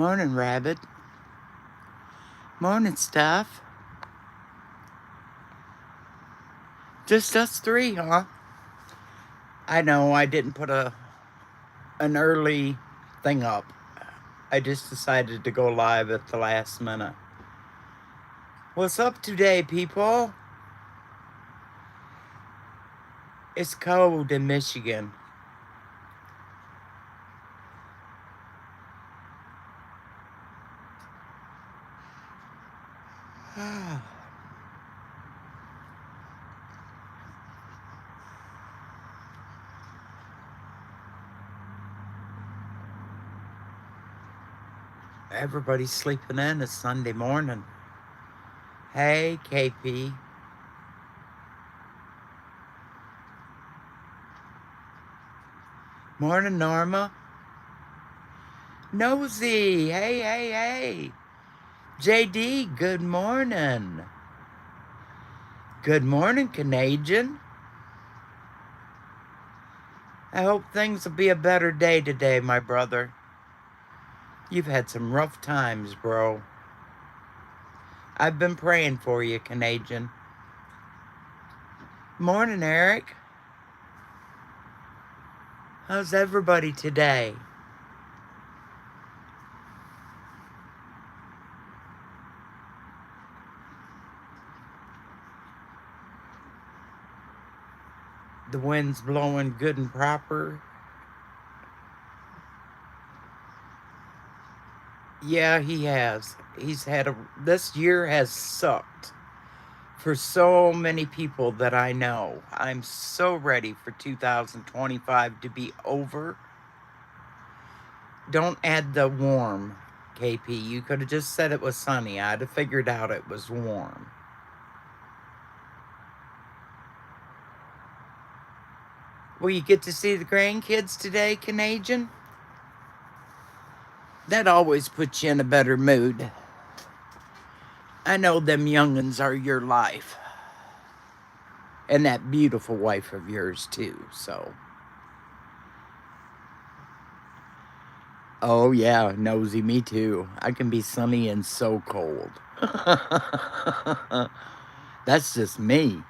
Morning, Rabbit. Morning, Stuff. Just us three, huh? I know I didn't put an early thing up. I just decided to go live at the last minute. What's up today, people? It's cold in Michigan. Everybody's sleeping in. It's Sunday morning. Hey, KP. Morning, Norma. Nosy. Hey. JD, good morning. Good morning, Canadian. I hope things will be a better day today, my brother. You've had some rough times, bro. I've been praying for you, Canadian. Morning, Eric. How's everybody today? The wind's blowing good and proper. Yeah, he has. This year has sucked for so many people that I know. I'm so ready for 2025 to be over. Don't add the warm, KP. You could have just said it was sunny. I'd have figured out it was warm. Will you get to see the grandkids today, Canadian? That always puts you in a better mood. I know them young'uns are your life. And that beautiful wife of yours, too, so. Oh, yeah, nosy, me too. I can be sunny and so cold. That's just me.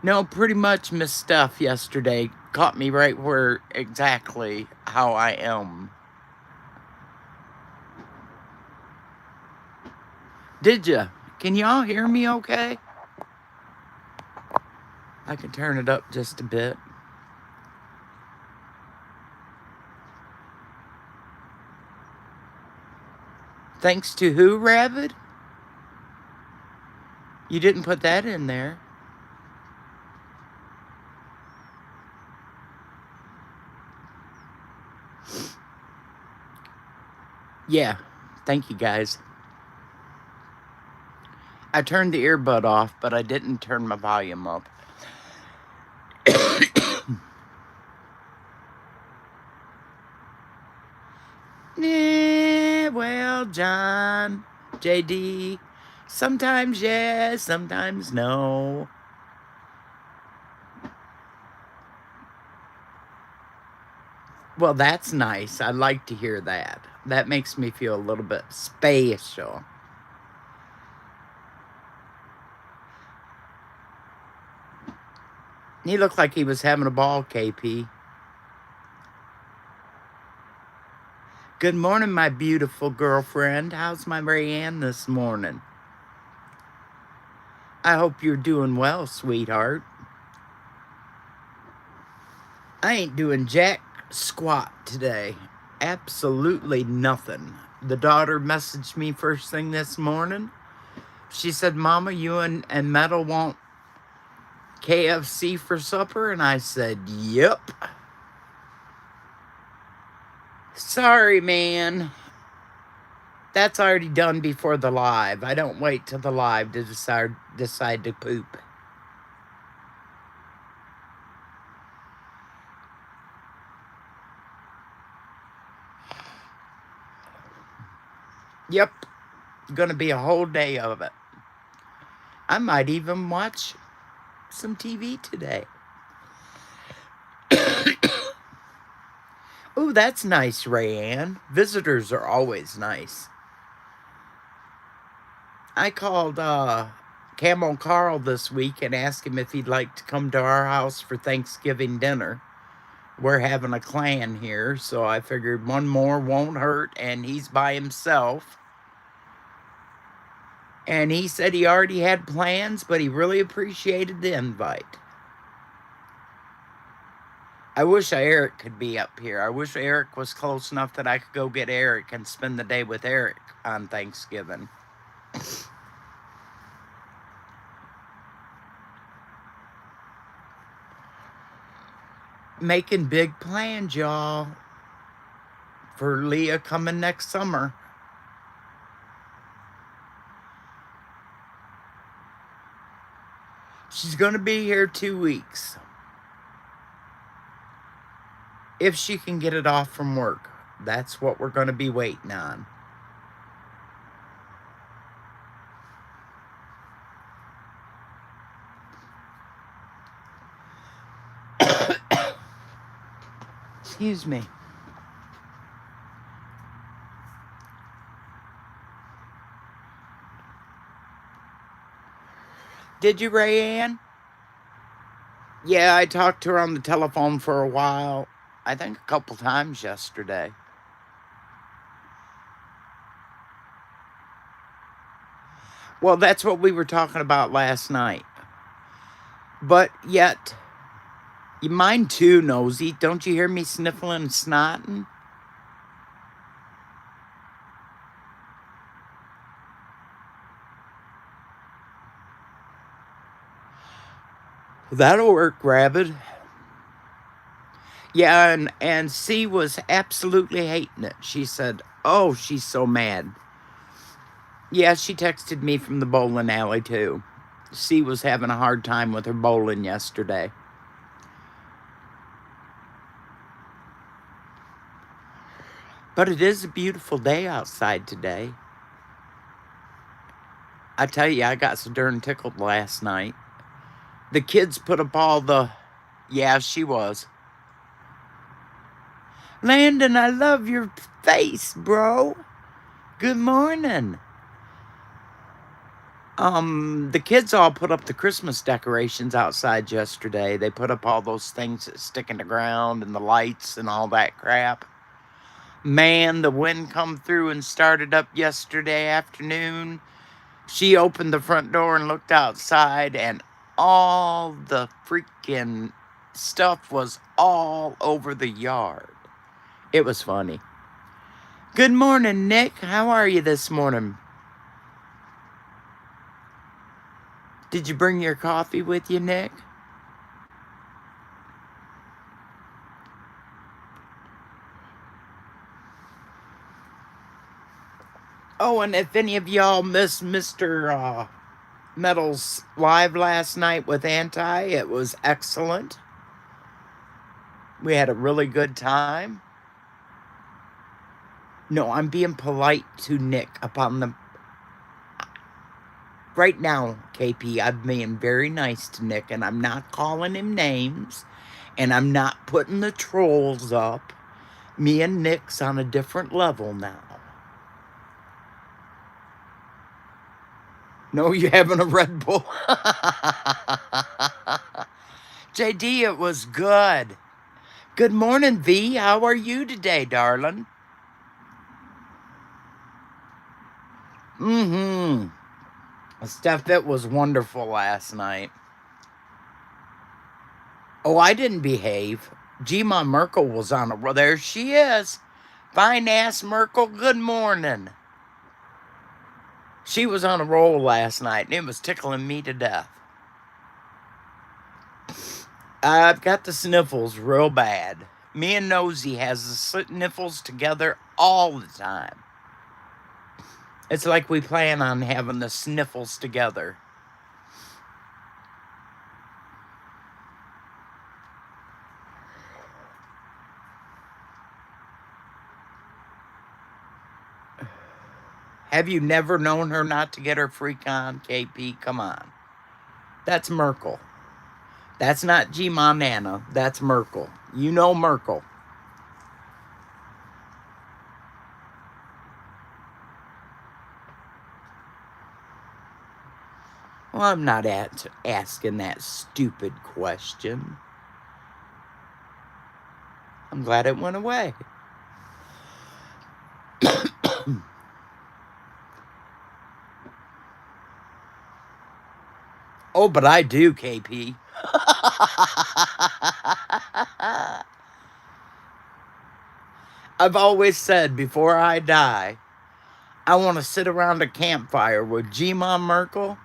No, pretty much Miss Stuff yesterday caught me right where exactly how I am. Did ya? Can y'all hear me okay? I can turn it up just a bit. Thanks to who, Rabbit? You didn't put that in there. Yeah, thank you guys. I turned the earbud off, but I didn't turn my volume up. Well, John, JD, sometimes yes, sometimes no. Well, that's nice. I like to hear that. That makes me feel a little bit special. He looked like he was having a ball, KP. Good morning, my beautiful girlfriend. How's my Marianne this morning? I hope you're doing well, sweetheart. I ain't doing jack squat today. Absolutely nothing. The daughter messaged me first thing this morning. She said, Mama, you and Metal want KFC for supper? And I said, yep. Sorry, man. That's already done before the live. I don't wait till the live to decide to poop. Yep. Gonna be a whole day of it. I might even watch some TV today. Ooh, that's nice, Rayanne. Visitors are always nice. I called Camel Carl this week and asked him if he'd like to come to our house for Thanksgiving dinner. We're having a clan here, so I figured one more won't hurt, and he's by himself. And he said he already had plans, but he really appreciated the invite. I wish Eric could be up here. I wish Eric was close enough that I could go get Eric and spend the day with Eric on Thanksgiving. Making big plans, y'all, for Leah coming next summer. She's going to be here 2 weeks. If she can get it off from work. That's what we're going to be waiting on. Excuse me. Did you, Rayanne? Yeah, I talked to her on the telephone for a while. I think a couple times yesterday. Well, that's what we were talking about last night. But yet, mine too, Nosy. Don't you hear me sniffling and snotting? That'll work, Rabbit. Yeah, and C was absolutely hating it. She said, oh, she's so mad. Yeah, she texted me from the bowling alley, too. C was having a hard time with her bowling yesterday. But it is a beautiful day outside today. I tell you, I got so darn tickled last night. The kids put up all the... Yeah, she was. Landon, I love your face, bro. Good morning. The kids all put up the Christmas decorations outside yesterday. They put up all those things that stick in the ground and the lights and all that crap. Man, the wind come through and started up yesterday afternoon. She opened the front door and looked outside, and all the freaking stuff was all over the yard. It was funny. Good morning, Nick. How are you this morning? Did you bring your coffee with you, Nick? Oh, and if any of y'all missed Mr. Metal's live last night with Anti, it was excellent. We had a really good time. No, I'm being polite to Nick upon the... Right now, KP, I'm being very nice to Nick, and I'm not calling him names, and I'm not putting the trolls up. Me and Nick's on a different level now. No, you having a Red Bull? JD, it was good. Good morning, V. How are you today, darling? Steph, it was wonderful last night. Oh, I didn't behave. G-Ma Merkel was on a... Well, there she is. Fine-ass Merkel, good morning. She was on a roll last night, and it was tickling me to death. I've got the sniffles real bad. Me and Nosy has the sniffles together all the time. It's like we plan on having the sniffles together. Have you never known her not to get her freak on, KP? Come on. That's Merkel. That's not G-Ma Nana. That's Merkel. You know Merkel. Well, I'm not asking that stupid question. I'm glad it went away. Oh, but I do, KP. I've always said before I die, I want to sit around a campfire with G-Ma Merkel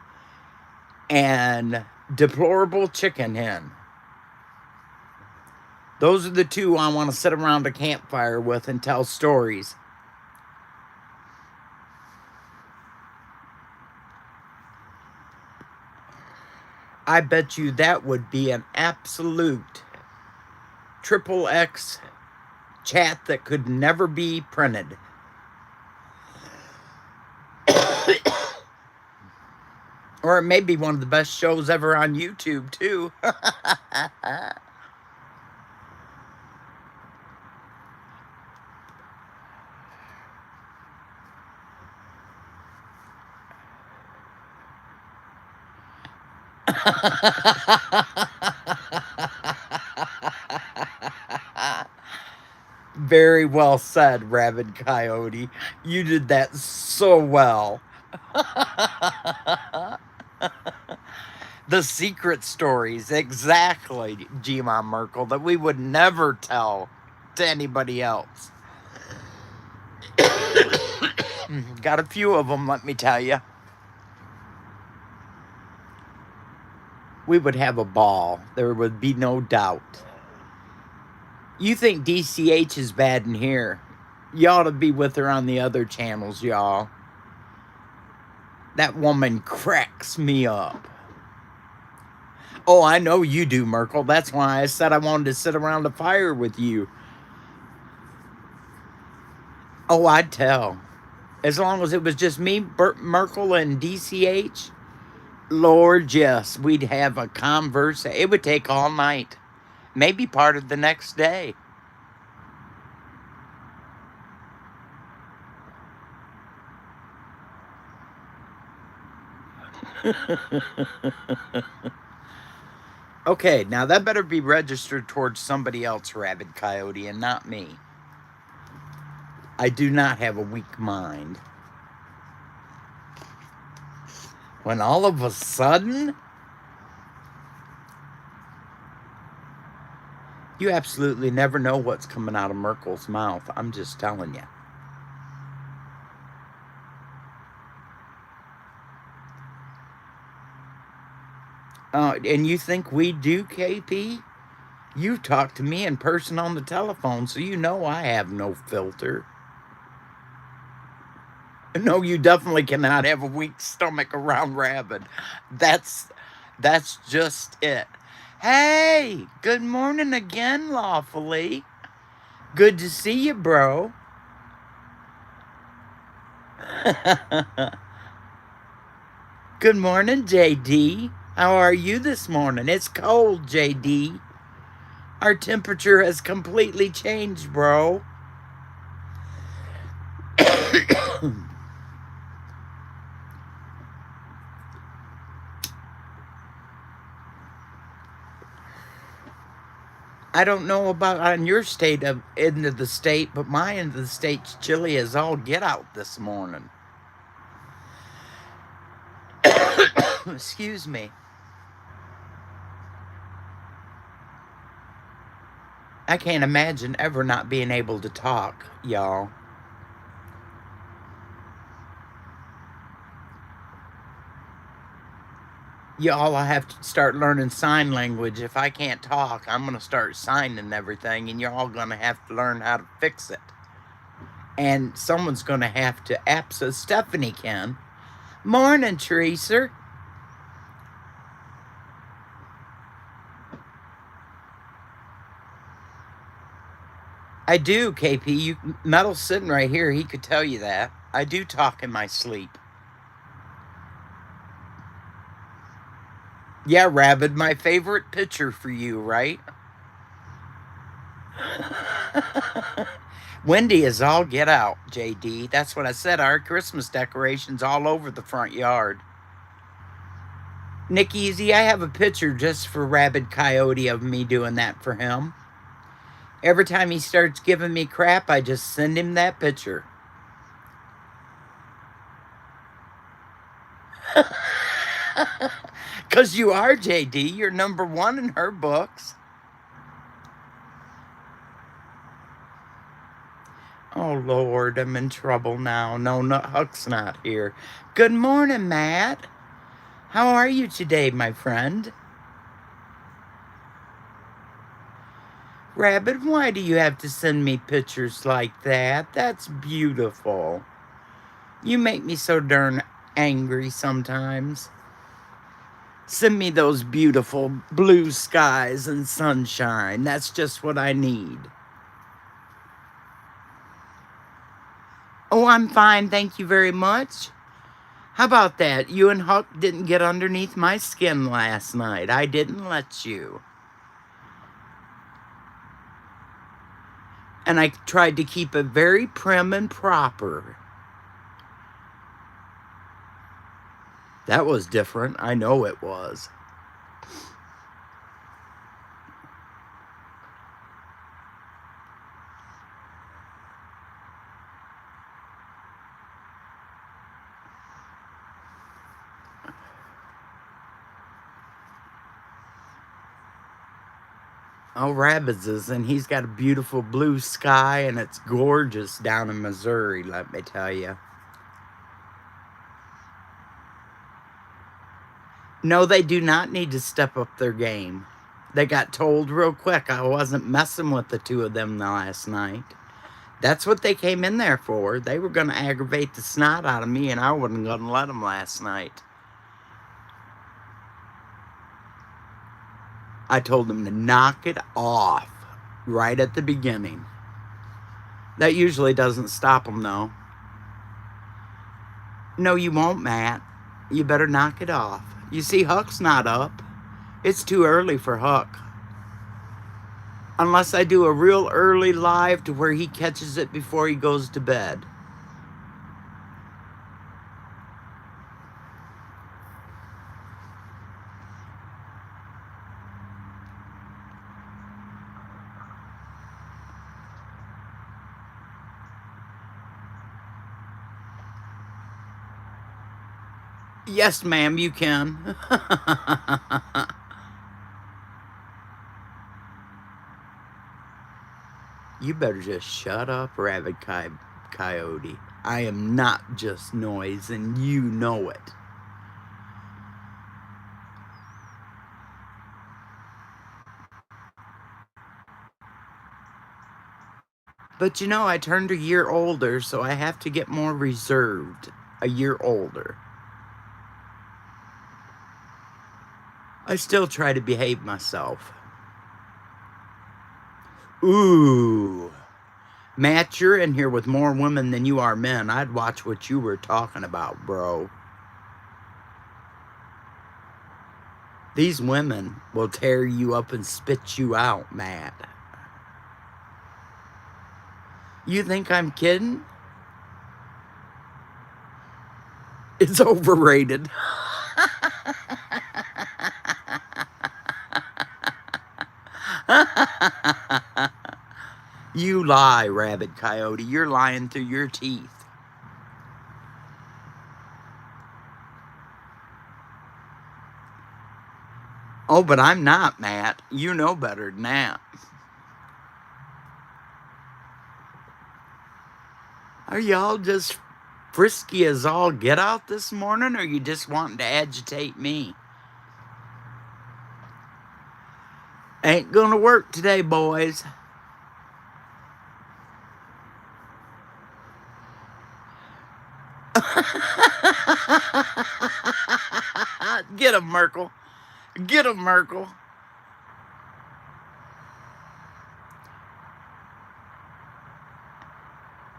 and Deplorable Chicken Hen. Those are the two I want to sit around a campfire with and tell stories. I bet you that would be an absolute triple X chat that could never be printed. Or it may be one of the best shows ever on YouTube, too. Very well said, Rabid Coyote. You did that so well. The secret stories, exactly, G-Ma Merkel, that we would never tell to anybody else. Got a few of them, let me tell you. We would have a ball. There would be no doubt. You think DCH is bad in here. You ought to be with her on the other channels, y'all. That woman cracks me up. Oh, I know you do, Merkel. That's why I said I wanted to sit around the fire with you. Oh, I'd tell. As long as it was just me, Merkel, and DCH, Lord, yes, we'd have a converse. It would take all night. Maybe part of the next day. Okay, now that better be registered towards somebody else, Rabid Coyote, and not me. I do not have a weak mind. When all of a sudden, you absolutely never know what's coming out of Merkel's mouth. I'm just telling you. And you think we do, KP? You talk to me in person on the telephone, so you know I have no filter. No, you definitely cannot have a weak stomach around Rabid. That's just it. Hey, good morning again, Lawfully. Good to see you, bro. Good morning, JD. How are you this morning? It's cold, JD. Our temperature has completely changed, bro. I don't know about on your end of the state, but my end of the state's chilly as all get out this morning. Excuse me. I can't imagine ever not being able to talk, y'all. Y'all, I have to start learning sign language. If I can't talk, I'm going to start signing everything, and you're all going to have to learn how to fix it. And someone's going to have to Stephanie can. Morning, Teresa. I do, KP. Metal's sitting right here. He could tell you that. I do talk in my sleep. Yeah, Rabid, my favorite picture for you, right? Windy is all get out, JD. That's what I said. Our Christmas decorations all over the front yard. Nick Easy, I have a picture just for Rabid Coyote of me doing that for him. Every time he starts giving me crap, I just send him that picture. Because you are, JD. You're #1 in her books. Oh, Lord, I'm in trouble now. No, Huck's not here. Good morning, Matt. How are you today, my friend? Rabbit, why do you have to send me pictures like that? That's beautiful. You make me so darn angry sometimes. Send me those beautiful blue skies and sunshine. That's just what I need. Oh, I'm fine, thank you very much. How about that? You and Huck didn't get underneath my skin last night. I didn't let you. And I tried to keep it very prim and proper. That was different. I know it was. Oh, Rabbits is, and he's got a beautiful blue sky, and it's gorgeous down in Missouri, let me tell you. No, they do not need to step up their game. They got told real quick I wasn't messing with the two of them last night. That's what they came in there for. They were going to aggravate the snot out of me, and I wasn't going to let them last night. I told them to knock it off right at the beginning. That usually doesn't stop them, though. No, you won't, Matt. You better knock it off. You see, Huck's not up. It's too early for Huck. Unless I do a real early live to where he catches it before he goes to bed. Yes, ma'am, you can. You better just shut up, Rabbit Coyote. I am not just noise, and you know it. But you know, I turned a year older, so I have to get more reserved. A year older. I still try to behave myself. Ooh. Matt, you're in here with more women than you are men. I'd watch what you were talking about, bro. These women will tear you up and spit you out, Matt. You think I'm kidding? It's overrated. You lie, Rabbit Coyote. You're lying through your teeth. Oh, but I'm not, Matt. You know better than that. Are y'all just frisky as all get out this morning, or are you just wanting to agitate me? Ain't gonna work today, boys. Get him, Merkel. Get him, Merkel.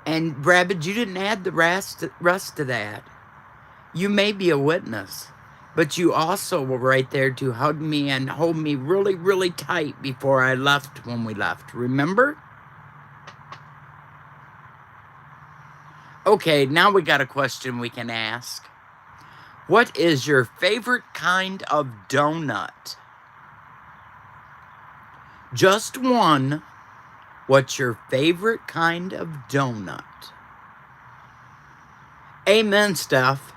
And Rabbit, you didn't add the rest to that. You may be a witness, but you also were right there to hug me and hold me really, really tight before I left when we left. Remember? Okay, now we got a question we can ask. What is your favorite kind of donut? Just one. What's your favorite kind of donut? Amen, Steph.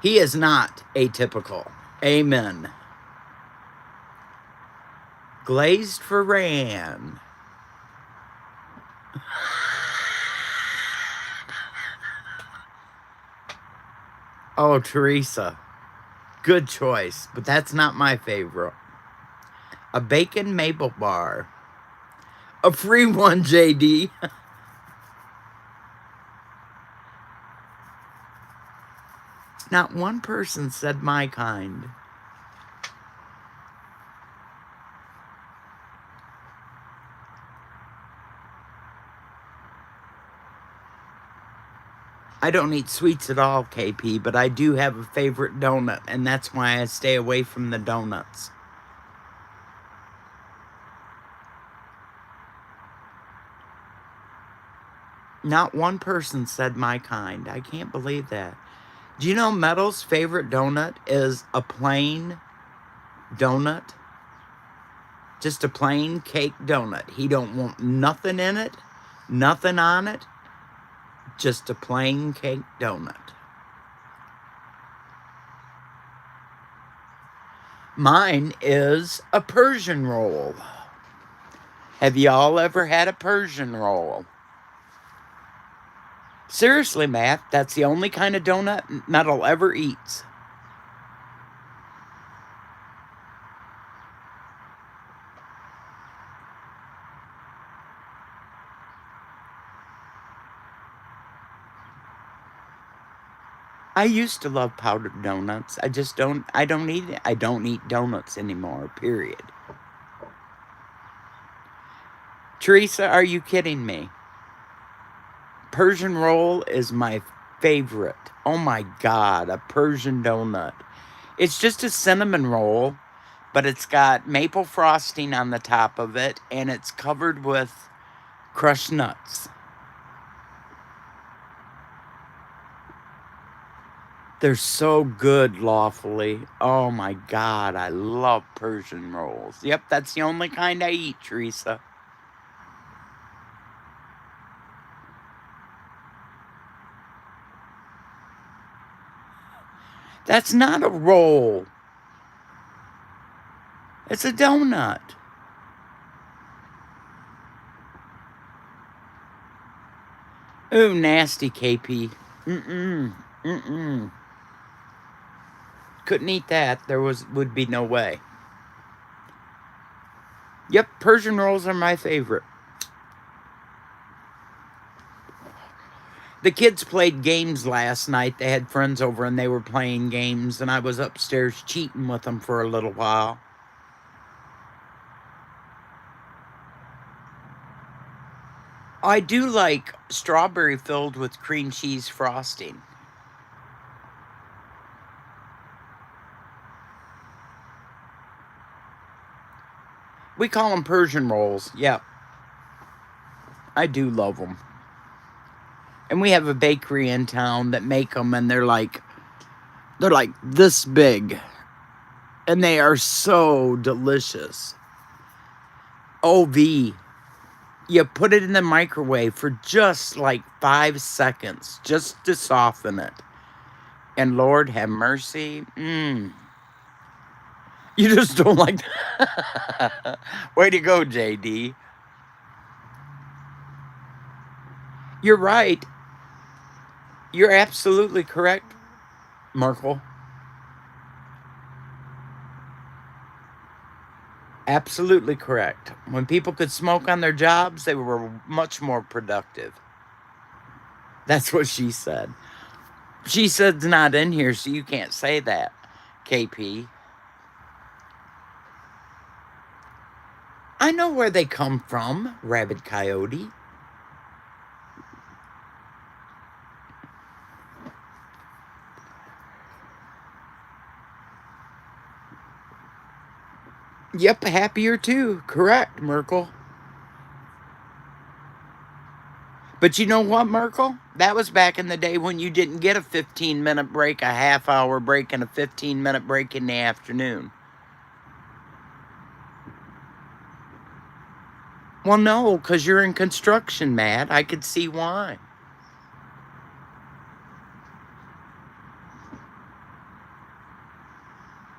He is not atypical. Amen. Glazed Ferran. Oh, Teresa. Good choice, but that's not my favorite. A bacon maple bar. A free one, JD. Not one person said my kind. I don't eat sweets at all, KP, but I do have a favorite donut, and that's why I stay away from the donuts. Not one person said my kind. I can't believe that. Do you know Metal's favorite donut is a plain donut? Just a plain cake donut. He don't want nothing in it, nothing on it, just a plain cake donut. Mine is a Persian roll. Have y'all ever had a Persian roll? Seriously, Matt, that's the only kind of donut Metal ever eats. I used to love powdered donuts. I don't eat it. I don't eat donuts anymore, period. Teresa, are you kidding me? Persian roll is my favorite. Oh my God, a Persian donut. It's just a cinnamon roll, but it's got maple frosting on the top of it, and it's covered with crushed nuts. They're so good, lawfully. Oh my God, I love Persian rolls. Yep, that's the only kind I eat, Teresa. That's not a roll. It's a donut. Ooh, nasty, KP. Mm-mm. Couldn't eat that. Would be no way. Yep, Persian rolls are my favorite. The kids played games last night. They had friends over and they were playing games, and I was upstairs cheating with them for a little while. I do like strawberry filled with cream cheese frosting. We call them Persian rolls. Yep. I do love them. And we have a bakery in town that make them, and they're like this big. And they are so delicious. OV. You put it in the microwave for just like 5 seconds, just to soften it. And Lord have mercy. You just don't like that. Way to go, JD. You're right. You're absolutely correct, Merkel. Absolutely correct. When people could smoke on their jobs, they were much more productive. That's what she said. She said's not in here, so you can't say that, KP. I know where they come from, Rabid Coyote. Yep, happier too. Correct, Merkel. But you know what, Merkel? That was back in the day when you didn't get a 15-minute break, a half-hour break, and a 15-minute break in the afternoon. Well, no, because you're in construction, Matt. I could see why.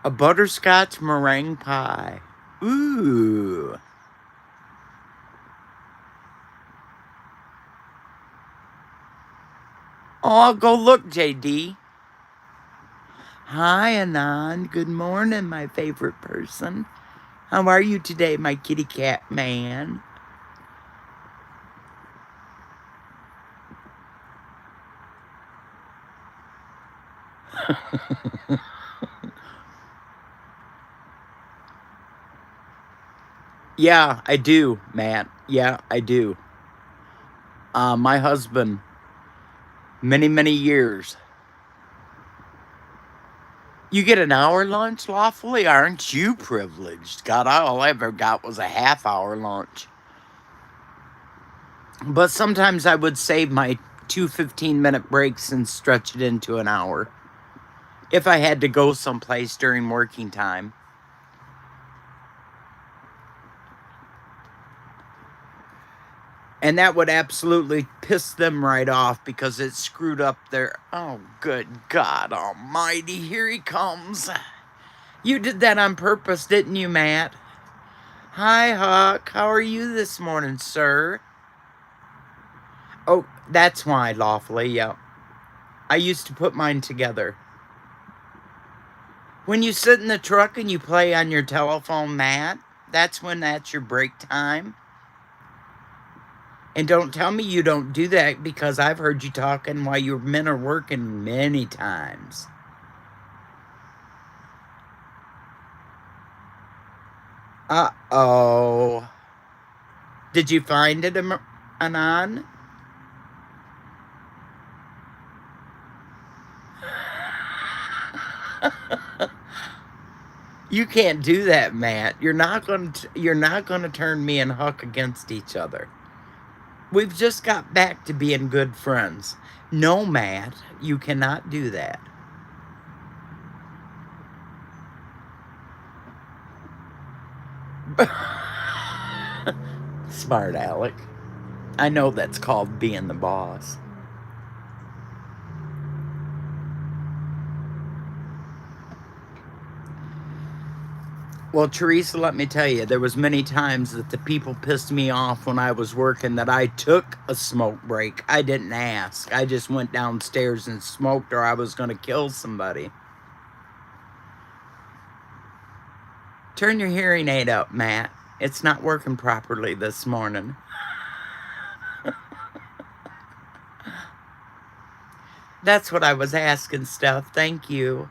A butterscotch meringue pie. Ooh. Oh, go look, JD. Hi, Anand. Good morning, my favorite person. How are you today, my kitty cat man? Yeah, I do, Matt. Yeah, I do. My husband, many, many years. You get an hour lunch lawfully? Aren't you privileged? God, all I ever got was a half-hour lunch. But sometimes I would save my two 15-minute breaks and stretch it into an hour if I had to go someplace during working time. And that would absolutely piss them right off because it screwed up their... Oh, good God almighty, here he comes. You did that on purpose, didn't you, Matt? Hi, Huck. How are you this morning, sir? Oh, that's why, lawfully, yeah. I used to put mine together. When you sit in the truck and you play on your telephone, Matt, that's your break time. And don't tell me you don't do that because I've heard you talking while your men are working many times. Uh-oh. Did you find it, Anon? You can't do that, Matt. You're not gonna turn me and Huck against each other. We've just got back to being good friends. No, Matt, you cannot do that. Smart Alec. I know that's called being the boss. Well, Teresa, let me tell you, there was many times that the people pissed me off when I was working that I took a smoke break. I didn't ask. I just went downstairs and smoked or I was going to kill somebody. Turn your hearing aid up, Matt. It's not working properly this morning. That's what I was asking, Steph. Thank you.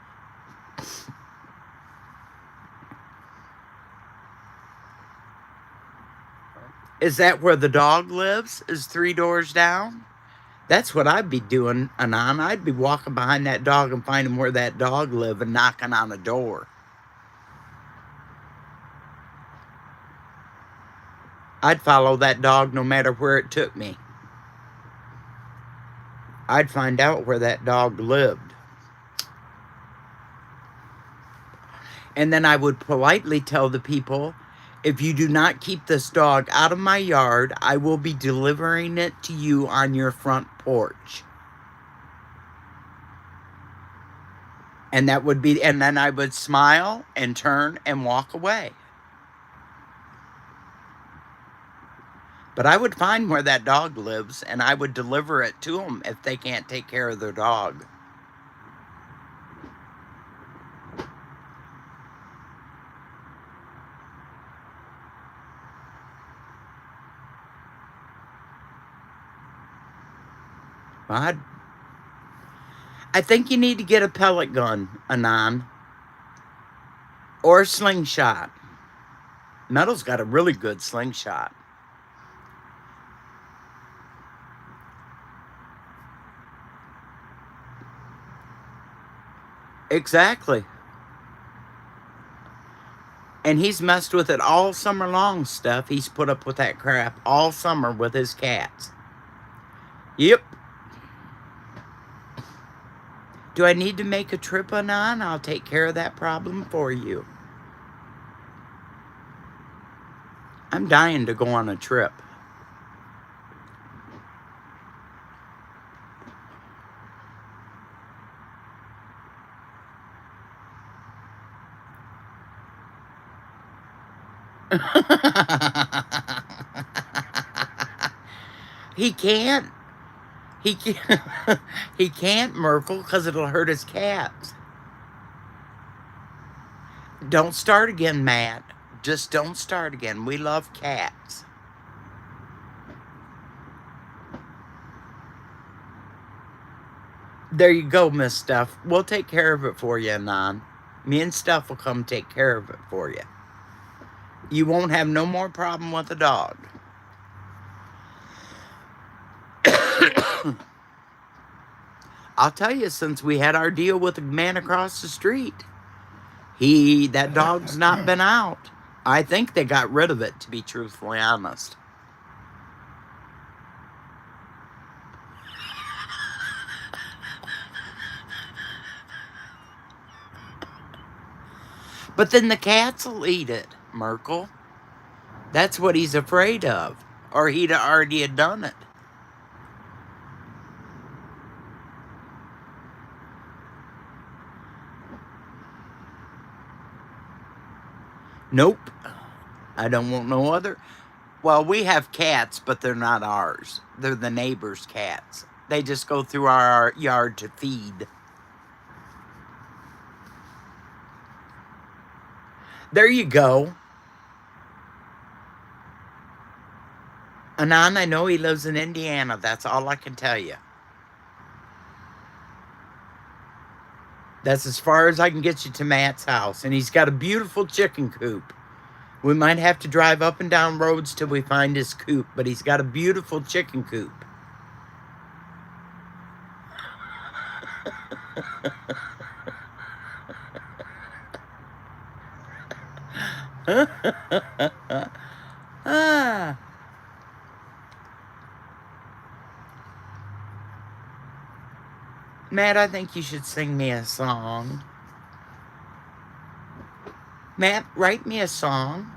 Is that where the dog lives? Is 3 doors down? That's what I'd be doing, Anon. I'd be walking behind that dog and finding where that dog lived and knocking on a door. I'd follow that dog no matter where it took me. I'd find out where that dog lived. And then I would politely tell the people, if you do not keep this dog out of my yard, I will be delivering it to you on your front porch. And that would be, and then I would smile and turn and walk away. But I would find where that dog lives and I would deliver it to them if they can't take care of their dog. I think you need to get a pellet gun, Anon. Or a slingshot. Metal's got a really good slingshot. Exactly. And he's messed with it all summer long, Steph. He's put up with that crap all summer with his cats. Yep. Do I need to make a trip, Anon? I'll take care of that problem for you. I'm dying to go on a trip. He can't. He can't. He can't, Merkel, because it'll hurt his cats. Don't start again, Matt. Just don't start again. We love cats. There you go, Miss Steph. We'll take care of it for you, Anon. Me and Steph will come take care of it for you. You won't have no more problem with the dog. I'll tell you, since we had our deal with the man across the street, that dog's not been out. I think they got rid of it, to be truthfully honest. But then the cats will eat it, Merkel. That's what he's afraid of. Or he'd already had done it. Nope. I don't want no other. Well, we have cats, but they're not ours. They're the neighbor's cats. They just go through our yard to feed. There you go. Anon, I know he lives in Indiana. That's all I can tell you. That's as far as I can get you to Matt's house. And he's got a beautiful chicken coop. We might have to drive up and down roads till we find his coop, but he's got a beautiful chicken coop. Ah. Matt, I think you should sing me a song. Matt, write me a song.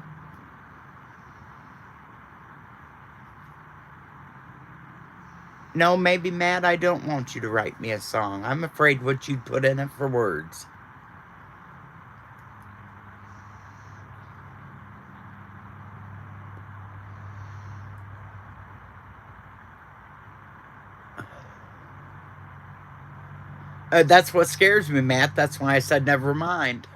No, maybe, Matt, I don't want you to write me a song. I'm afraid what you'd put in it for words. That's what scares me, Matt. That's why I said never mind.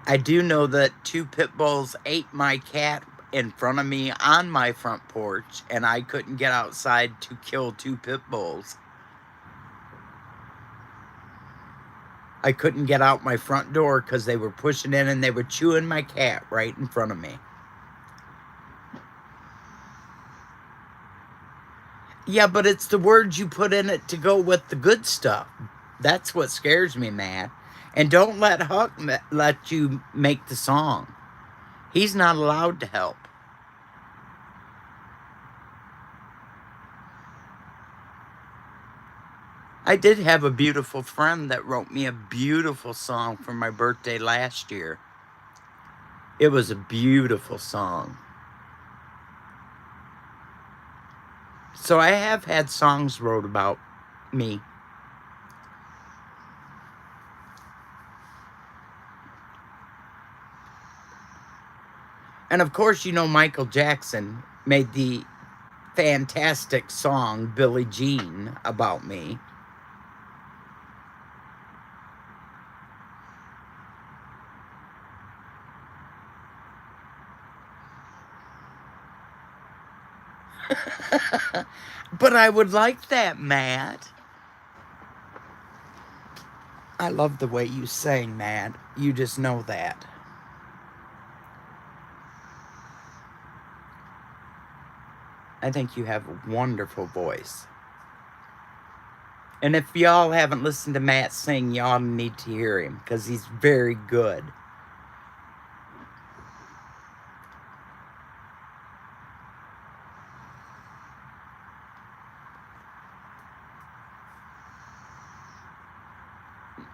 I do know that 2 pit bulls ate my cat in front of me on my front porch, and I couldn't get outside to kill 2 pit bulls. I couldn't get out my front door because they were pushing in and they were chewing my cat right in front of me. Yeah, but it's the words you put in it to go with the good stuff. That's what scares me, Matt. And don't let Huck let you make the song. He's not allowed to help. I did have a beautiful friend that wrote me a beautiful song for my birthday last year. It was a beautiful song. So I have had songs wrote about me. And of course, you know Michael Jackson made the fantastic song Billie Jean about me. But I would like that, Matt. I love the way you sing, Matt. You just know that. I think you have a wonderful voice. And if y'all haven't listened to Matt sing, y'all need to hear him because he's very good.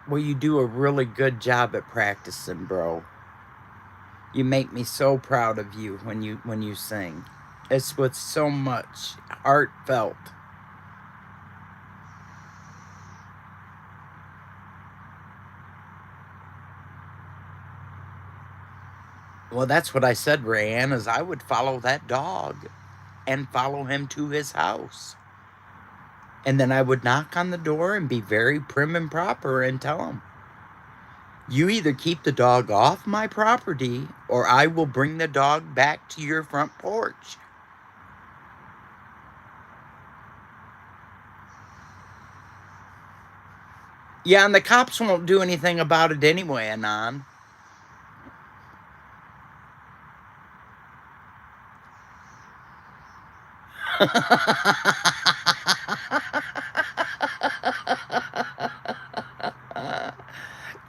Well, you do a really good job at practicing, bro. You make me so proud of you when you sing. It's with so much heartfelt. Well, that's what I said, Rayanne, is I would follow that dog and follow him to his house. And then I would knock on the door and be very prim and proper and tell him, you either keep the dog off my property or I will bring the dog back to your front porch. Yeah, and the cops won't do anything about it anyway, Anon.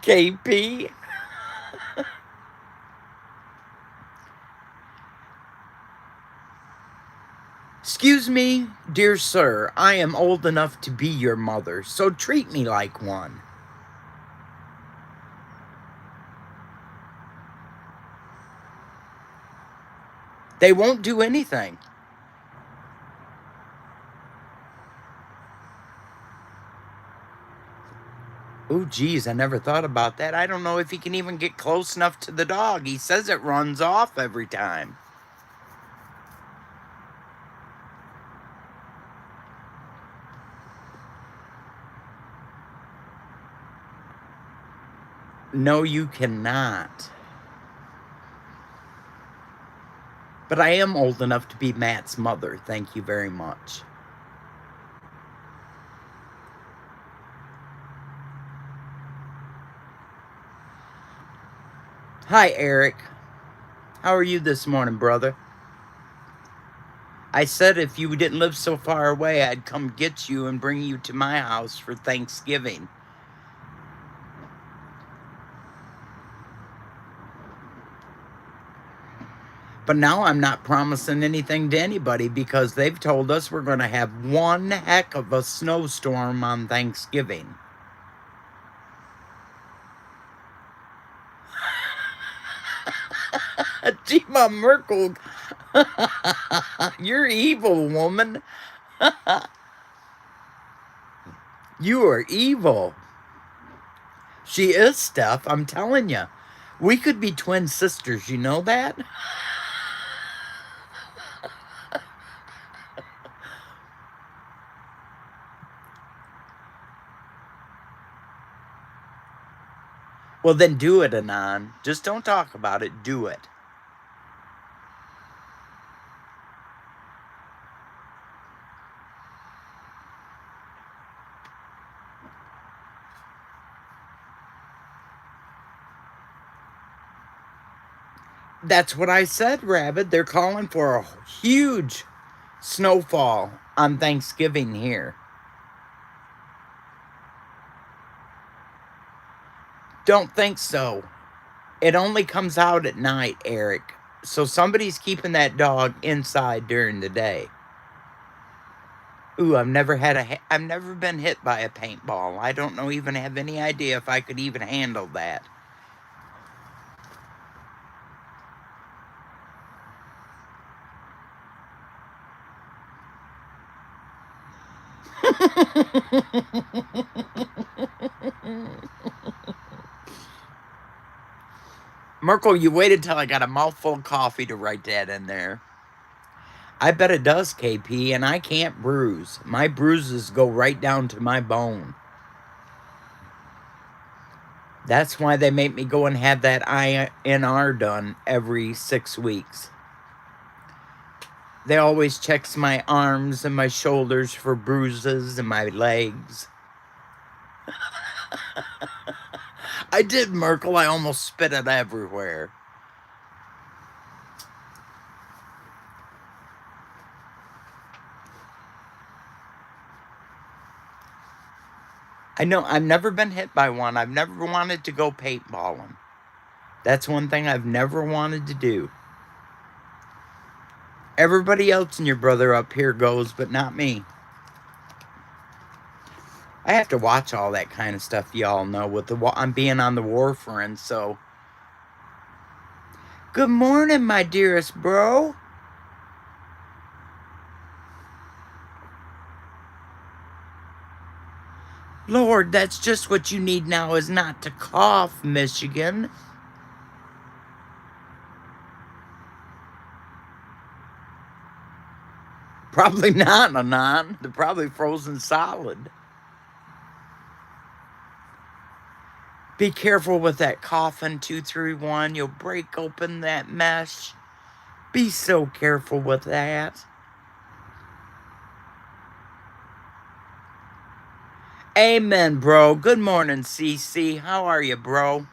KP. Excuse me, dear sir, I am old enough to be your mother, so treat me like one. They won't do anything. Oh, geez, I never thought about that. I don't know if he can even get close enough to the dog. He says it runs off every time. No, you cannot. But I am old enough to be Matt's mother. Thank you very much. Hi, Eric. How are you this morning, brother? I said if you didn't live so far away, I'd come get you and bring you to my house for Thanksgiving. But now I'm not promising anything to anybody because they've told us we're going to have one heck of a snowstorm on Thanksgiving. Gima Merkel, you're evil, woman. You are evil. She is, Steph. I'm telling you. We could be twin sisters. You know that? Well, then do it, Anon. Just don't talk about it. Do it. That's what I said, Rabbit. They're calling for a huge snowfall on Thanksgiving here. Don't think so. It only comes out at night, Eric. So somebody's keeping that dog inside during the day. Ooh, I've never been hit by a paintball. I don't know even have any idea if I could even handle that. Merkel, you waited till I got a mouthful of coffee to write that in there. I bet it does, KP, and I can't bruise. My bruises go right down to my bone. That's why they make me go and have that INR done every 6 weeks. They always checks my arms and my shoulders for bruises and my legs. I did, Merkel. I almost spit it everywhere. I know I've never been hit by one. I've never wanted to go paintballing. That's one thing I've never wanted to do. Everybody else and your brother up here goes, but not me. I have to watch all that kind of stuff, y'all know, with I'm being on the warfarin, so. Good morning, my dearest bro. Lord, that's just what you need now, is not to cough, Michigan. Probably not, Anon. They're probably frozen solid. Be careful with that coffin, 231. You'll break open that mesh. Be so careful with that. Amen, bro. Good morning, CC. How are you, bro?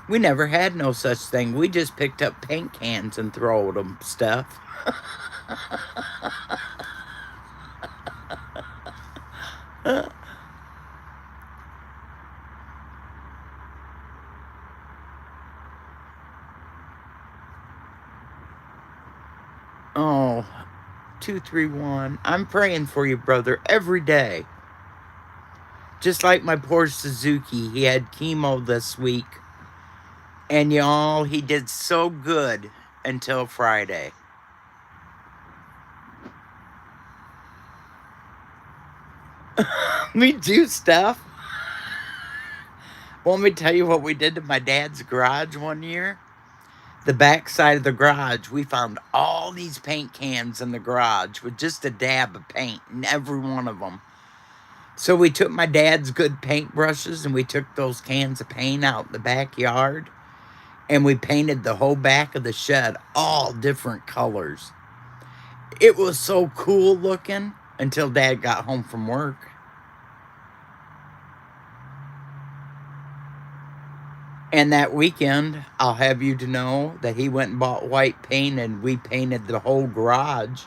We never had no such thing. We just picked up paint cans and throwed them stuff. Oh, 231. I'm praying for you, brother, every day. Just like my poor Suzuki. He had chemo this week. And y'all, he did so good until Friday. Me too, Steph. Want me to tell you what we did to my dad's garage one year? The back side of the garage, we found all these paint cans in the garage with just a dab of paint in every one of them. So we took my dad's good paint brushes and we took those cans of paint out in the backyard and we painted the whole back of the shed all different colors. It was so cool looking until Dad got home from work. And that weekend, I'll have you to know that he went and bought white paint and we painted the whole garage.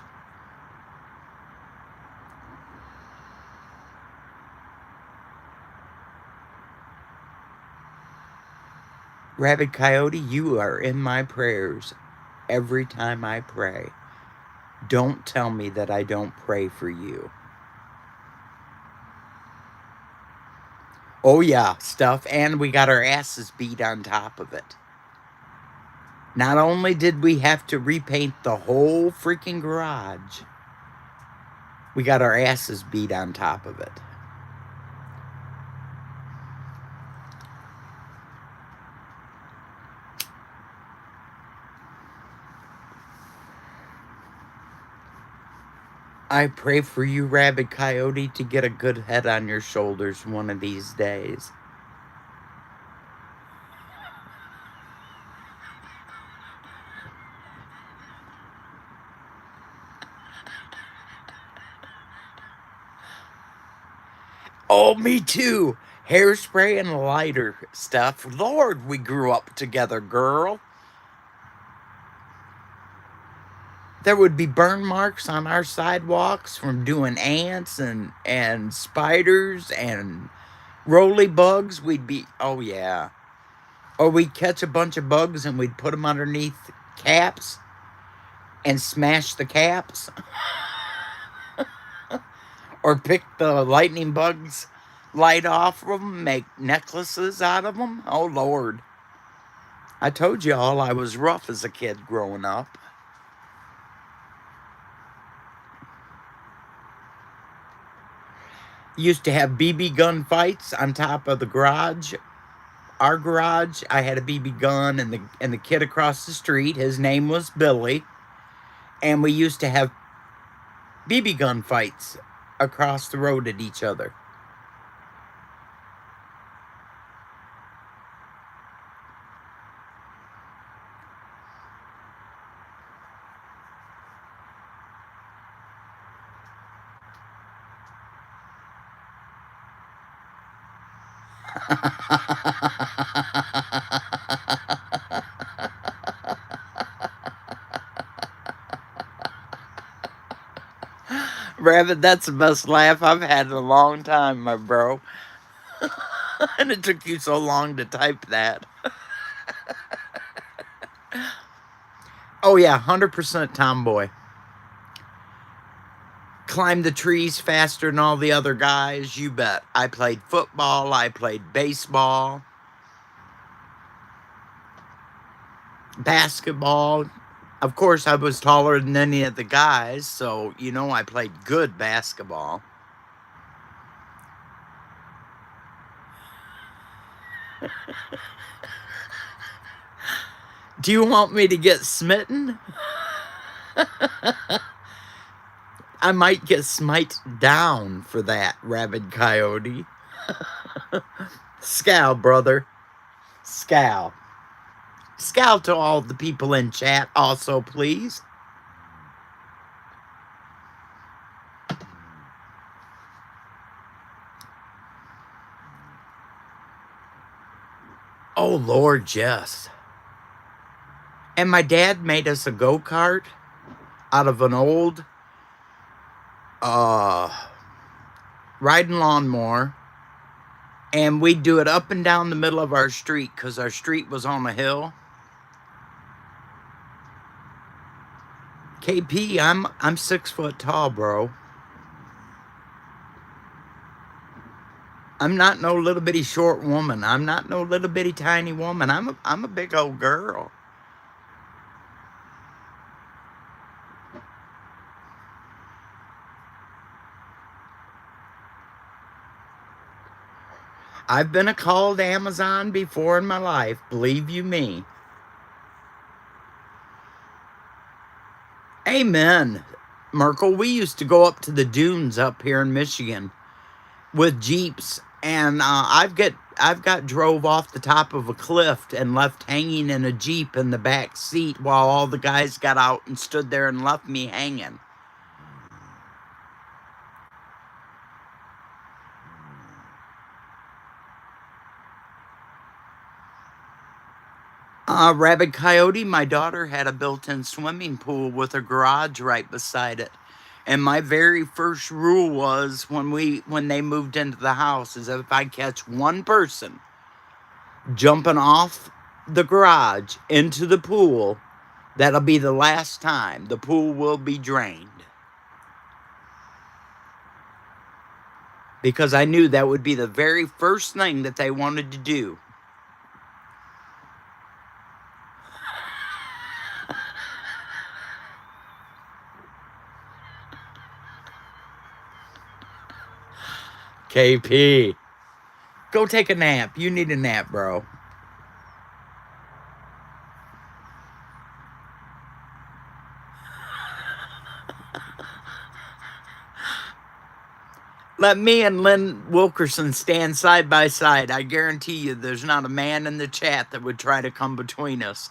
Rabid Coyote, you are in my prayers every time I pray. Don't tell me that I don't pray for you. Oh yeah, stuff, and we got our asses beat on top of it. Not only did we have to repaint the whole freaking garage, we got our asses beat on top of it. I pray for you, Rabid Coyote, to get a good head on your shoulders one of these days. Oh, me too. Hairspray and lighter stuff. Lord, we grew up together, girl. There would be burn marks on our sidewalks from doing ants and spiders and roly bugs. We'd be, oh yeah. Or we'd catch a bunch of bugs and we'd put them underneath caps and smash the caps. Or pick the lightning bugs light off of them, make necklaces out of them. Oh, Lord. I told y'all I was rough as a kid growing up. Used to have BB gun fights on top of the garage. Our garage, I had a BB gun, and the kid across the street, his name was Billy. And we used to have BB gun fights across the road at each other. Rabbit, that's the best laugh I've had in a long time, my bro. And it took you so long to type that. Oh, yeah, 100% tomboy. Climbed the trees faster than all the other guys, you bet. I played football, I played baseball, basketball. Of course, I was taller than any of the guys, so, you know, I played good basketball. Do you want me to get smitten? I might get smite down for that, Rabid Coyote. Scowl, brother. Scowl. Scowl to all the people in chat also, please. Oh, Lord, yes. And my dad made us a go-kart out of an old riding lawnmower. And we'd do it up and down the middle of our street because our street was on a hill. KP, I'm 6 foot tall, bro. I'm not no little bitty short woman. I'm not no little bitty tiny woman. I'm a big old girl. I've been a called Amazon before in my life, believe you me. Amen, Merkel. We used to go up to the dunes up here in Michigan with Jeeps, and I've got drove off the top of a cliff and left hanging in a Jeep in the back seat while all the guys got out and stood there and left me hanging. Rabid Coyote, my daughter had a built-in swimming pool with a garage right beside it. And my very first rule was when they moved into the house is if I catch one person jumping off the garage into the pool, that'll be the last time. The pool will be drained. Because I knew that would be the very first thing that they wanted to do. KP, go take a nap. You need a nap, bro. Let me and Lynn Wilkerson stand side by side. I guarantee you there's not a man in the chat that would try to come between us.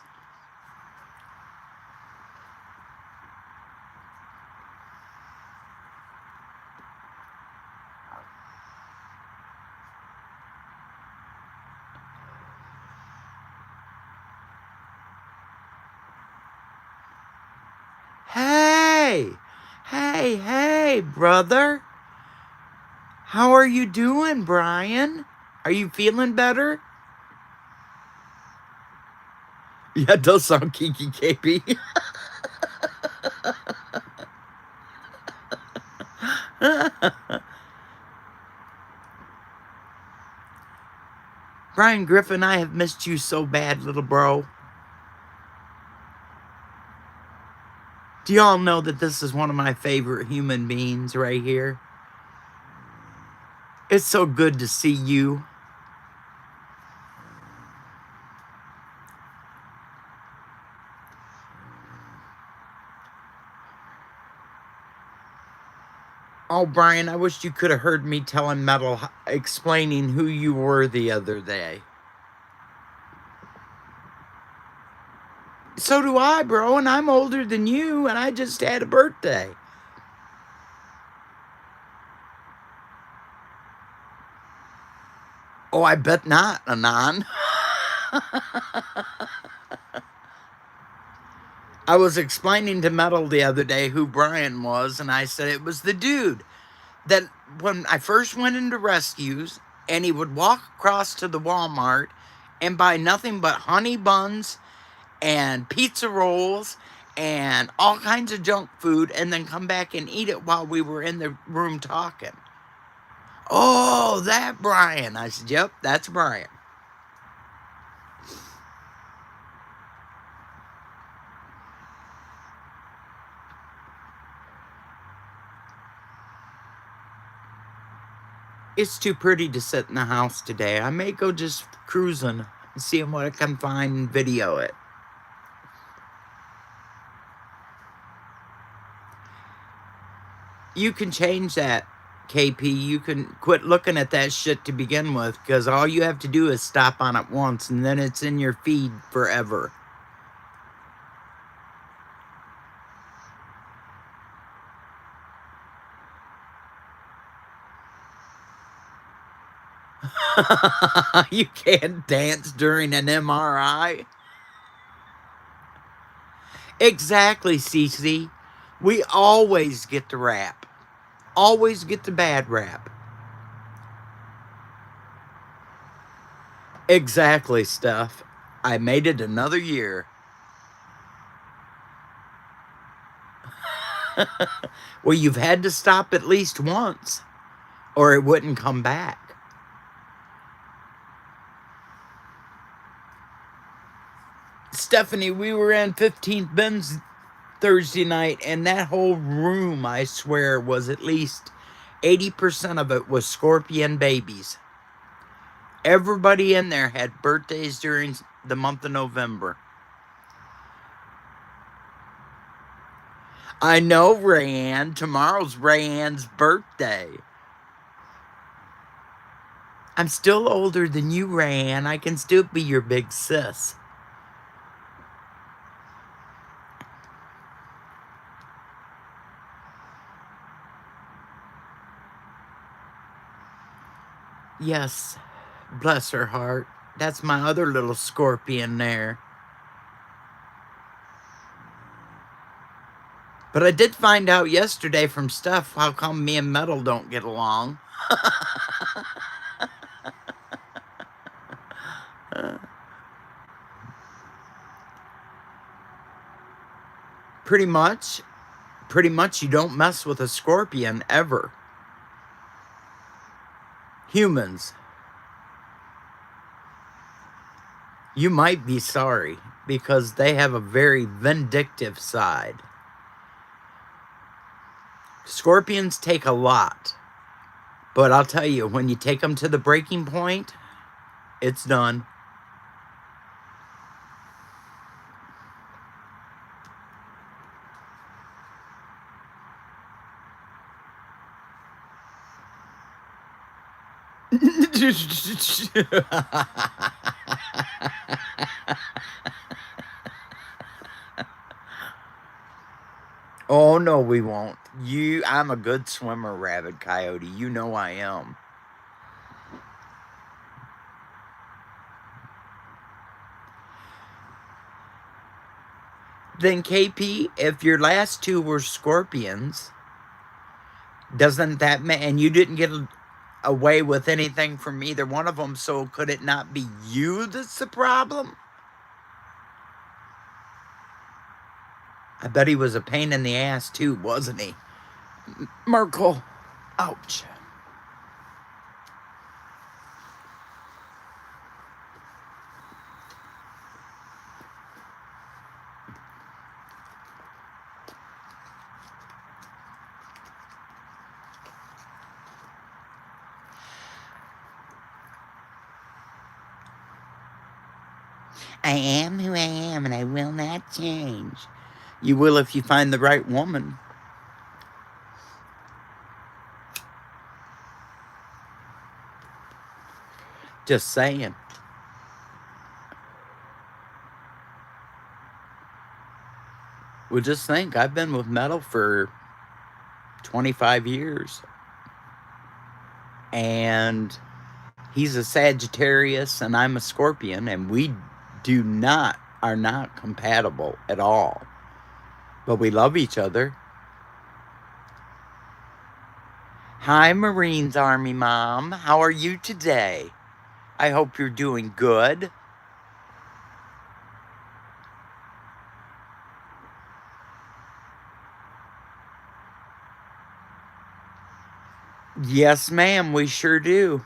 Hey, hey, brother. How are you doing, Brian? Are you feeling better? Yeah, it does sound kinky, KP. Brian Griffin, I have missed you so bad, little bro. Do y'all know that this is one of my favorite human beings right here? It's so good to see you. Oh, Brian, I wish you could have heard me telling Metal, explaining who you were the other day. So do I, bro, and I'm older than you, and I just had a birthday. Oh, I bet not, Anon. I was explaining to Metal the other day who Brian was, and I said it was the dude that when I first went into rescues, and he would walk across to the Walmart and buy nothing but honey buns and pizza rolls and all kinds of junk food, and then come back and eat it while we were in the room talking. Oh, that Brian. I said, yep, that's Brian. It's too pretty to sit in the house today. I may go just cruising and seeing what I can find and video it. You can change that, KP. You can quit looking at that shit to begin with, because all you have to do is stop on it once, and then it's in your feed forever. You can't dance during an MRI? Exactly, Cece. We always get the rap. Always get the bad rap. Exactly, Steph. I made it another year. Well, you've had to stop at least once, or it wouldn't come back. Stephanie, we were in 15th Ben's Thursday night, and that whole room, I swear, was at least 80% of it was scorpion babies. Everybody in there had birthdays during the month of November. I know, Rayanne. Tomorrow's Rayanne's birthday. I'm still older than you, Rayanne. I can still be your big sis. Yes, bless her heart. That's my other little scorpion there. But I did find out yesterday from Steph how come me and Metal don't get along. Pretty much you don't mess with a scorpion ever. Humans. You might be sorry, because they have a very vindictive side. Scorpions take a lot. But I'll tell you, when you take them to the breaking point, it's done. Oh, no, we won't. I'm a good swimmer, Rabid Coyote. You know I am. Then, KP, if your last two were scorpions, doesn't that mean, and you didn't get away with anything from either one of them, so could it not be you that's the problem? I bet he was a pain in the ass too, wasn't he? Merkel. Ouch. I am who I am, and I will not change. You will if you find the right woman. Just saying. Well, just think, I've been with Metal for 25 years. And he's a Sagittarius and I'm a Scorpion, and we are not compatible at all. But we love each other. Hi, Marines Army Mom. How are you today? I hope you're doing good. Yes, ma'am, we sure do.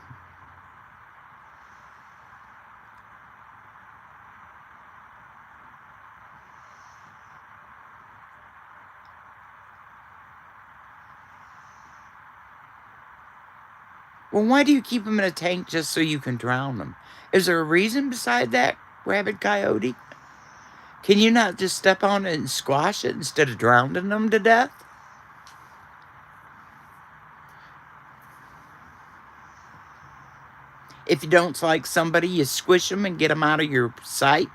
Well, why do you keep them in a tank just so you can drown them? Is there a reason beside that, Rabbit Coyote? Can you not just step on it and squash it instead of drowning them to death? If you don't like somebody, you squish them and get them out of your sight.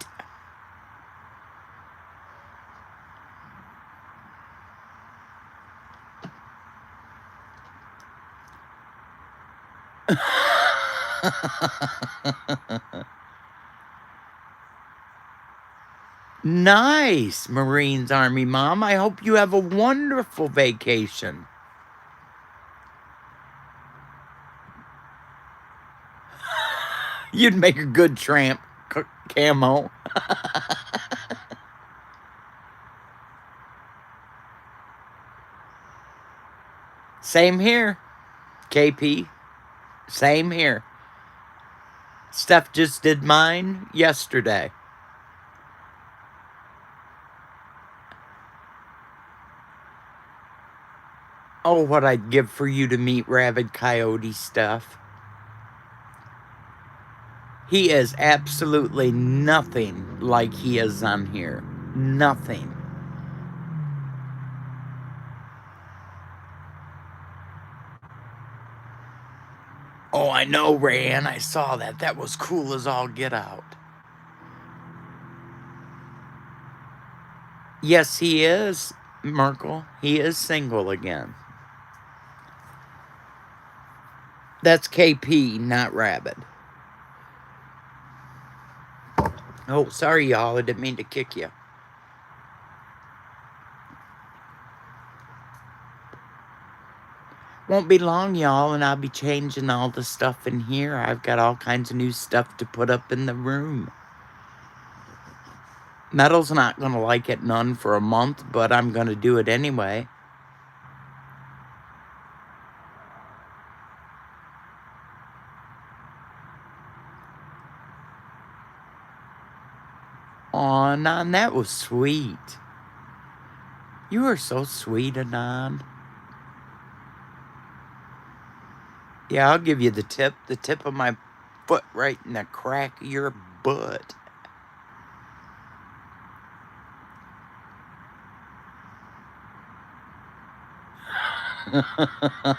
Nice, Marines Army Mom. I hope you have a wonderful vacation. You'd make a good tramp camo. Same here, KP. Same here. Steph just did mine yesterday. Oh, what I'd give for you to meet Rabid Coyote, Steph. He is absolutely nothing like he is on here. Nothing. Oh, I know, Rayanne. I saw that. That was cool as all get out. Yes, he is, Merkel. He is single again. That's KP, not Rabbit. Oh, sorry, y'all. I didn't mean to kick you. Won't be long, y'all, and I'll be changing all the stuff in here. I've got all kinds of new stuff to put up in the room. Metal's not going to like it none for a month, but I'm going to do it anyway. Aw, Anon, that was sweet. You are so sweet, Anon. Yeah, I'll give you the tip of my foot right in the crack of your butt.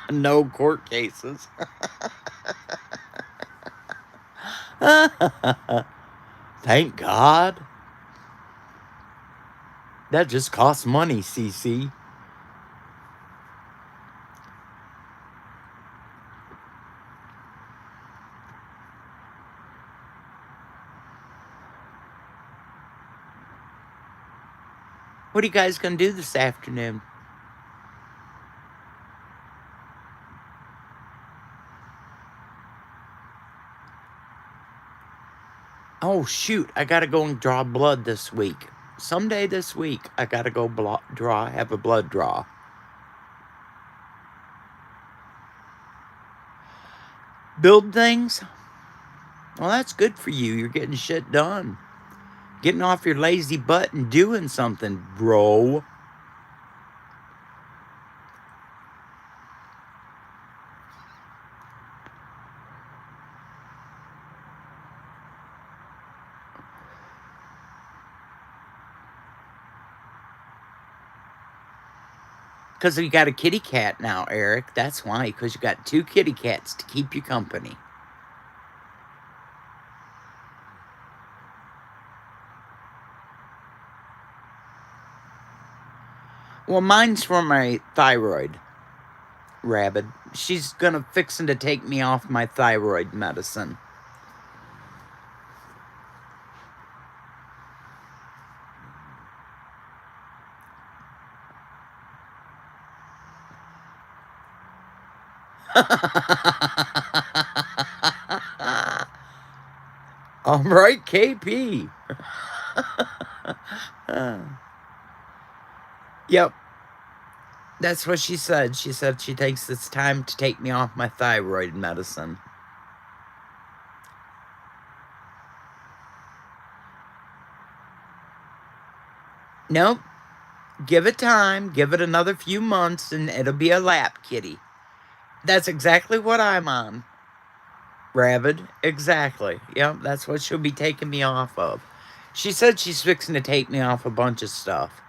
No court cases. Thank God. That just costs money, CC. What are you guys going to do this afternoon? Oh, shoot. I got to go and draw blood this week. Someday this week, I got to go have a blood draw. Build things? Well, that's good for you. You're getting shit done. Getting off your lazy butt and doing something, bro. Because you got a kitty cat now, Eric. That's why. Because you got 2 kitty cats to keep you company. Well, mine's for my thyroid, Rabbit. She's gonna fixin' to take me off my thyroid medicine. All right, KP. Yep, that's what she said. She said she takes this time to take me off my thyroid medicine. Nope. Give it time. Give it another few months and it'll be a lap kitty. That's exactly what I'm on. Rabid. Exactly. Yep, that's what she'll be taking me off of. She said she's fixing to take me off a bunch of stuff.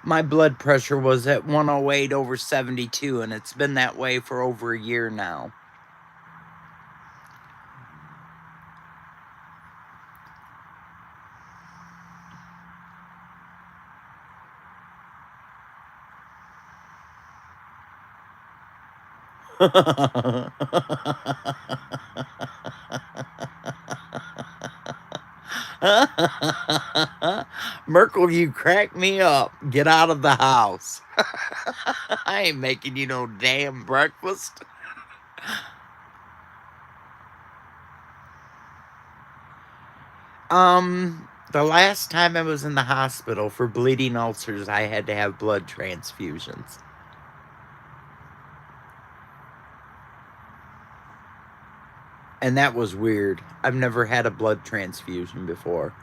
My blood pressure was at 108/72, and it's been that way for over a year now. Merkel, you crack me up. Get out of the house. I ain't making you no damn breakfast. The last time I was in the hospital for bleeding ulcers, I had to have blood transfusions. And that was weird. I've never had a blood transfusion before.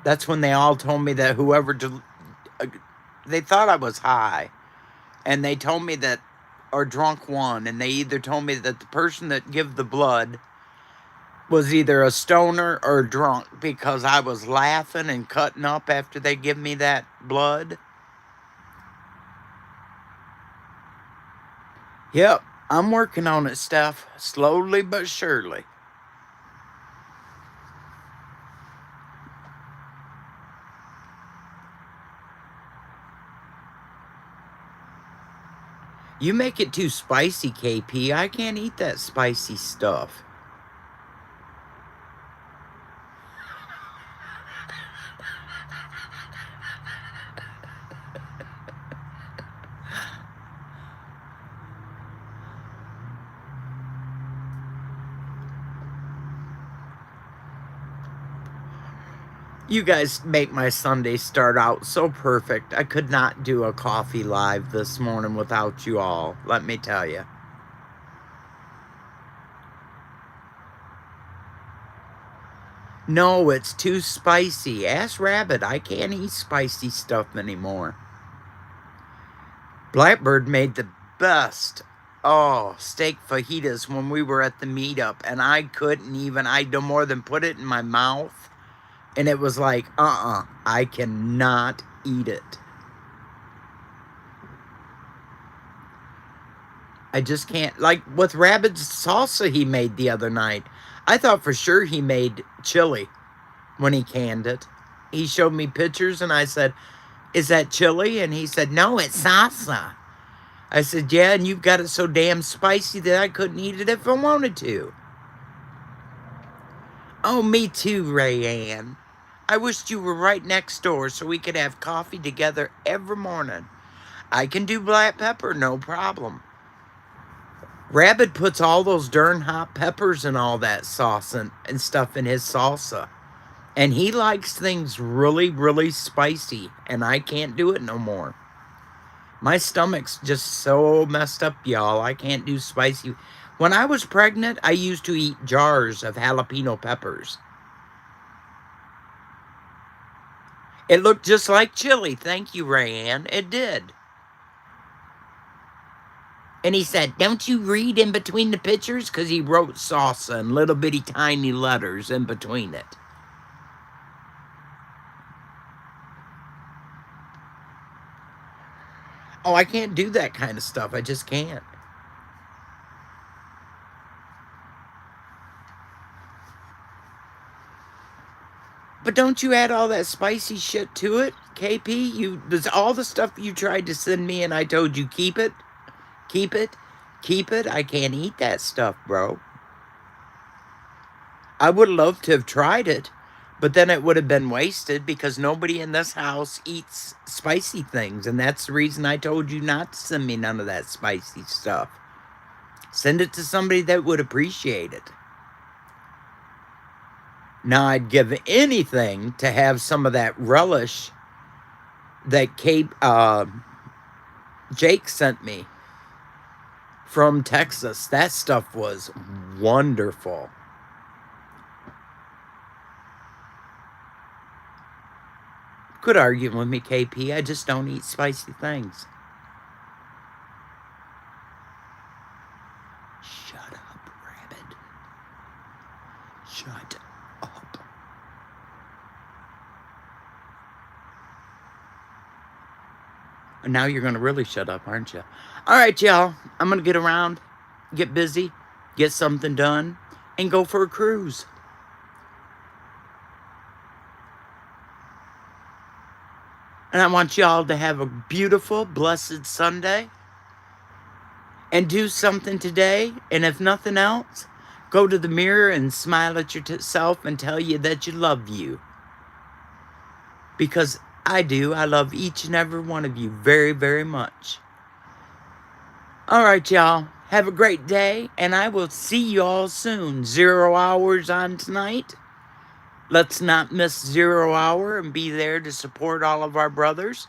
That's when they all told me that they thought I was high. And they told me that, or drunk one, and they either told me that the person that give the blood was either a stoner or drunk because I was laughing and cutting up after they give me that blood. Yep, I'm working on it, Steph. Slowly but surely. You make it too spicy, KP. I can't eat that spicy stuff. You guys make my Sunday start out so perfect. I could not do a coffee live this morning without you all, let me tell you. No, it's too spicy. Ask Rabbit, I can't eat spicy stuff anymore. Blackbird made the best, steak fajitas when we were at the meetup, and I couldn't even, I no more than put it in my mouth. And it was like, I cannot eat it. I just can't. Like with Rabbit's salsa he made the other night. I thought for sure he made chili when he canned it. He showed me pictures and I said, is that chili? And he said, no, it's salsa. I said, yeah, and you've got it so damn spicy that I couldn't eat it if I wanted to. Oh, me too, Rayanne. I wished you were right next door so we could have coffee together every morning. I can do black pepper, no problem. Rabbit puts all those darn hot peppers and all that sauce and stuff in his salsa. And he likes things really, really spicy, and I can't do it no more. My stomach's just so messed up, y'all. I can't do spicy. When I was pregnant, I used to eat jars of jalapeno peppers. It looked just like chili. Thank you, Rayanne. It did. And he said, don't you read in between the pictures? Because he wrote salsa in little bitty tiny letters in between it. Oh, I can't do that kind of stuff. I just can't. But don't you add all that spicy shit to it, KP? There's all the stuff you tried to send me and I told you keep it, keep it, keep it. I can't eat that stuff, bro. I would love to have tried it, But then it would have been wasted because nobody in this house eats spicy things. And that's the reason I told you not to send me none of that spicy stuff. Send it to somebody that would appreciate it. Now, I'd give anything to have some of that relish that Jake sent me from Texas. That stuff was wonderful. Quit arguing with me, KP. I just don't eat spicy things. Shut up, rabbit. Shut up. And now you're going to really shut up, aren't you? All right, y'all. I'm going to get around, get busy, get something done, and go for a cruise. And I want y'all to have a beautiful, blessed Sunday. And do something today. And if nothing else, go to the mirror and smile at yourself and tell you that you love you. Because I do. I love each and every one of you very, very much. All right, y'all. Have a great day. And I will see y'all soon. 0 hours on tonight. Let's not miss 0 hour and be there to support all of our brothers.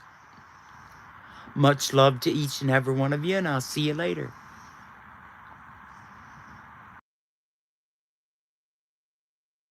Much love to each and every one of you, and I'll see you later.